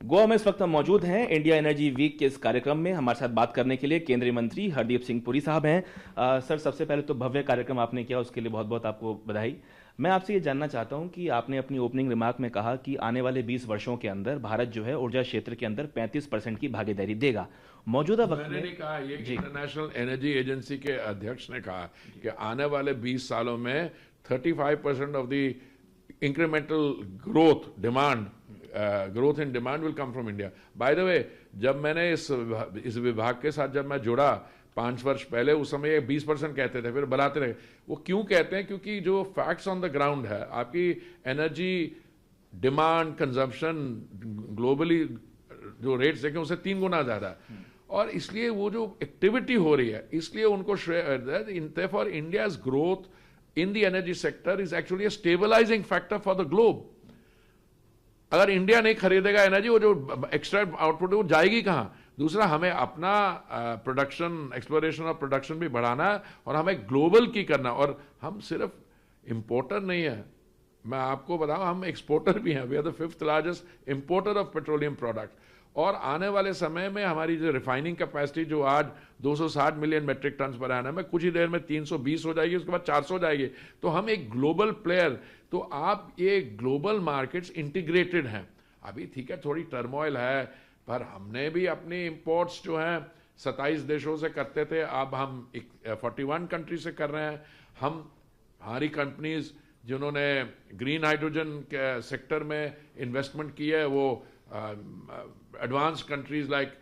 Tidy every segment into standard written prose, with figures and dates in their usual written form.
गोवा में इस वक्त हम मौजूद हैं इंडिया एनर्जी वीक के इस कार्यक्रम में। हमारे साथ बात करने के लिए केंद्रीय मंत्री हरदीप सिंह पुरी साहब हैं। सर, सबसे पहले तो भव्य कार्यक्रम आपने किया, उसके लिए बहुत बहुत आपको बधाई। मैं आपसे ये जानना चाहता हूं कि आपने अपनी ओपनिंग रिमार्क में कहा कि आने वाले 20 वर्षों के अंदर भारत जो है ऊर्जा क्षेत्र के अंदर 35% की भागीदारी देगा। मौजूदा वक्त मैंने में नहीं कहा, ये इंटरनेशनल एनर्जी एजेंसी के अध्यक्ष ने कहा कि आने वाले 20 सालों में 35% of the incremental growth in demand will come from India. By the way, जब मैंने इस विभाग के साथ जब मैं जुड़ा 5 वर्ष पहले, उस समय 20% कहते थे, फिर बढ़ाते रहे। वो क्यों कहते हैं? क्योंकि जो फैक्ट्स ऑन द ग्राउंड है, आपकी एनर्जी डिमांड कंजम्पशन ग्लोबली जो रेट्स देखें उससे 3 गुना ज्यादा है, और इसलिए वो जो एक्टिविटी हो रही है, इसलिए उनको श्रेय for India's growth in the energy sector is actually a stabilizing factor for the globe। अगर इंडिया नहीं खरीदेगा एनर्जी, वो जो एक्स्ट्रा आउटपुट है वो जाएगी कहां? दूसरा, हमें अपना प्रोडक्शन, एक्सप्लोरेशन और प्रोडक्शन भी बढ़ाना है, और हमें ग्लोबल की करना। और हम सिर्फ इंपोर्टर नहीं है, मैं आपको बताऊं, हम एक्सपोर्टर भी हैं। We are the 5th largest importer of petroleum product. और आने वाले समय में हमारी जो रिफाइनिंग कैपेसिटी जो आज 260 मिलियन मेट्रिक टन पर आना है, कुछ ही देर में 320 हो जाएगी, उसके बाद 400 हो जाएगी। तो हम एक ग्लोबल प्लेयर, तो आप ये ग्लोबल मार्केट्स इंटीग्रेटेड हैं। अभी ठीक है, थोड़ी टर्मोइल है, पर हमने भी अपनी इंपोर्ट्स जो हैं 27 देशों से करते थे, अब हम 41 कंट्री से कर रहे हैं। हमारी कंपनीज जिन्होंने ग्रीन हाइड्रोजन के सेक्टर में इन्वेस्टमेंट की है, वो advance countries like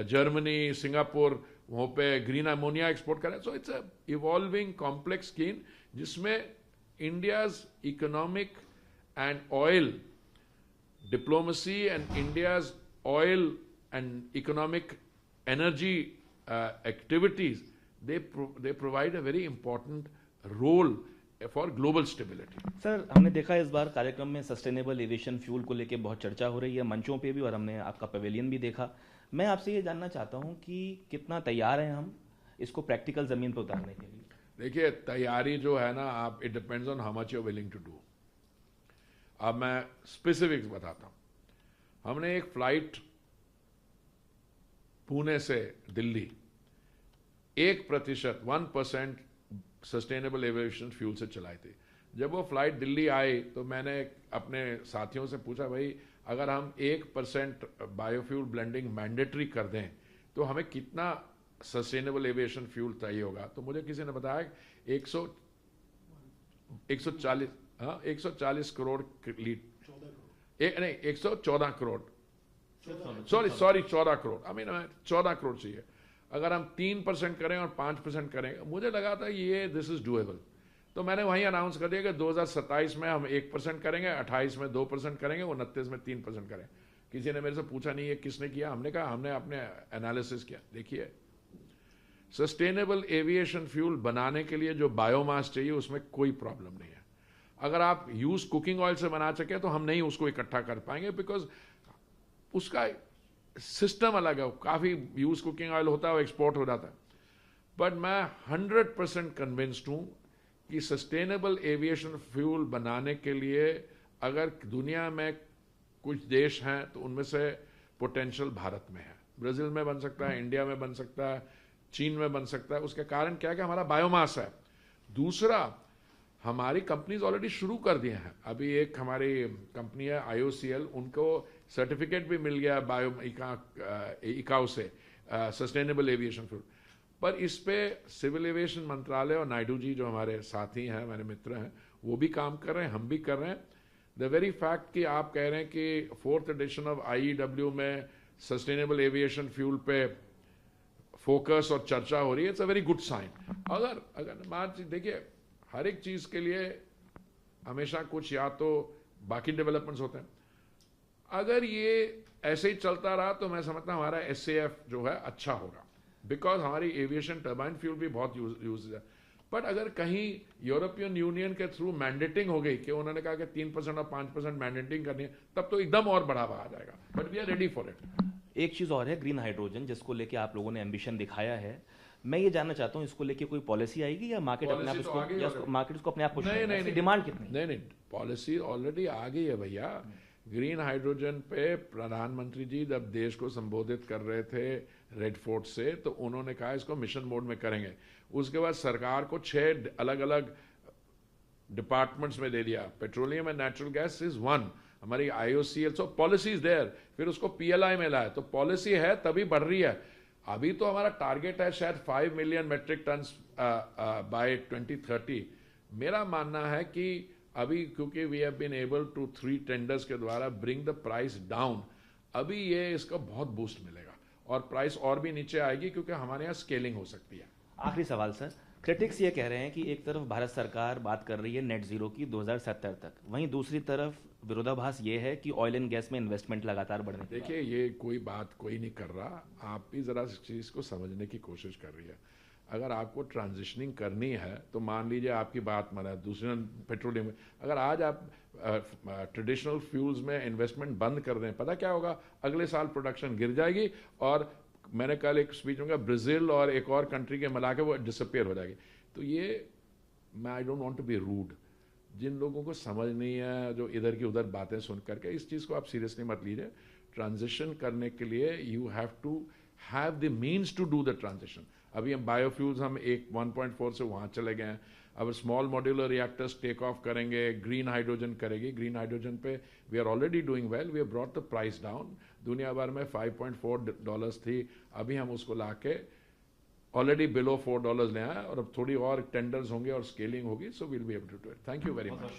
Germany, Singapore, वहां पे ग्रीन अमोनिया एक्सपोर्ट कर रहे हैं। So it's a evolving complex scheme, जिसमें India's economic and oil diplomacy and India's oil and economic energy activities, they provide a very important role for global stability. Sir, हमने देखा इस बार कार्यक्रम में sustainable aviation fuel को लेकर बहुत चर्चा हो रही है मंचों पे भी, और हमने आपका पवेलियन भी देखा। मैं आपसे ये जानना चाहता हूं कि कितना तैयार हैं हम इसको प्रैक्टिकल जमीन पर उतारने के लिए? देखिए, तैयारी जो है ना, आप, it depends on how much you are willing to do. अब मैं स्पेसिफिक्स बताता हूं। हमने एक फ्लाइट पुणे से दिल्ली 1% सस्टेनेबल एविएशन फ्यूल से चलाई थी। जब वो फ्लाइट दिल्ली आई तो मैंने अपने साथियों से पूछा, भाई अगर हम 1% बायोफ्यूल ब्लेंडिंग मैंडेटरी कर दें तो हमें कितना सस्टेनेबल एविएशन फ्यूल चाहिए होगा? तो मुझे किसी ने बताया 140 करोड़ लीटर, नहीं 114 crore, sorry 14 crore, I mean 14 crore चाहिए। अगर हम 3% करें और 5% करें, मुझे लगा था ये दिस इज डूएबल। तो मैंने वहीं अनाउंस कर दिया कि 2027 में हम 1% करेंगे, 28 में 2% करेंगे, 29 में 3% करें। किसी ने मेरे से पूछा नहीं ये किसने किया, हमने कहा हमने अपने एनालिसिस किया। देखिए, सस्टेनेबल एविएशन फ्यूल बनाने के लिए जो बायोमास चाहिए उसमें कोई प्रॉब्लम नहीं है। अगर आप यूज कुकिंग ऑयल से बना सके तो हम नहीं उसको इकट्ठा कर पाएंगे, बिकॉज उसका सिस्टम अलग है। काफी यूज कुकिंग ऑयल होता है, वो एक्सपोर्ट हो जाता है। बट मैं 100% कन्विंस्ड हूं कि सस्टेनेबल एविएशन फ्यूल बनाने के लिए अगर दुनिया में कुछ देश हैं तो उनमें से पोटेंशियल भारत में है। ब्राजील में बन सकता है, इंडिया में बन सकता है, चीन में बन सकता है। उसका कारण क्या है कि हमारा बायोमास है। दूसरा, हमारी कंपनीज ऑलरेडी शुरू कर दिए हैं। अभी एक हमारी कंपनी है IOCL, उनको सर्टिफिकेट भी मिल गया बायो इकाओ से सस्टेनेबल एविएशन फ्यूल। पर इस पे सिविल एविएशन मंत्रालय और नायडू जी जो हमारे साथी हैं, हमारे मित्र हैं, वो भी काम कर रहे हैं, हम भी कर रहे हैं। द वेरी फैक्ट कि आप कह रहे हैं कि 4th एडिशन ऑफ IEW में सस्टेनेबल एविएशन फ्यूल पे फोकस और चर्चा हो रही है, it's a very good sign. अगर देखिए, हर एक चीज के लिए हमेशा कुछ या तो बाकी डेवलपमेंट्स होते हैं। अगर ये ऐसे ही चलता रहा तो मैं समझता हूं हमारा SAF जो है अच्छा होगा, बिकॉज हमारी एविएशन टर्बाइन फ्यूल भी बहुत यूज है। बट अगर कहीं यूरोपियन यूनियन के थ्रू मैंडेटिंग हो गई कि उन्होंने कहा कि 3% और 5% मैंडेटिंग करनी है, तब तो एकदम और बढ़ावा आ जाएगा। But we are ready for it. एक चीज और है, ग्रीन हाइड्रोजन, जिसको लेके आप लोगों ने एम्बिशन दिखाया है। मैं ये जानना चाहता हूं इसको लेके कोई पॉलिसी आएगी या मार्केट अपने आप इसको, मार्केट इसको अपने आप पुश करेगा? नहीं, डिमांड कितनी? नहीं, पॉलिसी ऑलरेडी आ गई है भैया। ग्रीन हाइड्रोजन पे प्रधानमंत्री जी जब देश को संबोधित कर रहे थे रेड फोर्ट से, तो उन्होंने कहा इसको मिशन मोड में करेंगे। उसके बाद सरकार को 6 अलग अलग डिपार्टमेंट्स में दे दिया। Petroleum and natural gas is one, हमारी IOCL, so policy is there. फिर उसको PLI में लाए, तो पॉलिसी है तभी बढ़ रही है। अभी तो हमारा टारगेट है शायद 5 मिलियन मेट्रिक टन बाय 2030। मेरा मानना है कि अभी क्योंकि we have been able to 3 tenders के द्वारा ब्रिंग द प्राइस डाउन, अभी ये इसका बहुत बूस्ट मिलेगा और प्राइस और भी नीचे आएगी क्योंकि हमारे यहाँ स्केलिंग हो सकती है। आखिरी सवाल सर, क्रिटिक्स ये कह रहे हैं कि एक तरफ भारत सरकार बात कर रही है नेट जीरो की 2070 तक, वहीं दूसरी तरफ विरोधाभास ये है कि ऑयल एंड गैस में इन्वेस्टमेंट लगातार बढ़ने की देखिए, ये कोई बात कोई नहीं कर रहा, आप भी जरा इस चीज को समझने की कोशिश कर रही है। अगर आपको ट्रांजिशनिंग करनी है तो मान लीजिए आपकी बात माना दूसरे पेट्रोलियम में, अगर आज आप ट्रेडिशनल फ्यूल्स में इन्वेस्टमेंट बंद कर दें, पता क्या होगा? अगले साल प्रोडक्शन गिर जाएगी और मैंने कल एक स्पीच में कहा ब्राजील और एक और कंट्री के मिला के वो डिसअपियर हो जाएगी। तो ये मैं I don't want to be rude, जिन लोगों को समझ नहीं है, जो इधर की उधर बातें सुन करके, इस चीज़ को आप सीरियसली मत लीजिए। ट्रांजिशन करने के लिए you have to have the means to do the transition. अभी हम बायोफ्यूल्स हम 1.4 से वहाँ चले गए हैं। अब small modular reactors take off करेंगे, ग्रीन हाइड्रोजन करेगी। ग्रीन हाइड्रोजन पे we are already doing well, we have brought the price down. दुनिया भर में $5.4 थी, अभी हम उसको लाके ऑलरेडी बिलो $4 ले आए और अब थोड़ी और टेंडर्स होंगे और स्केलिंग होगी, so will be able to do it. Thank you very much.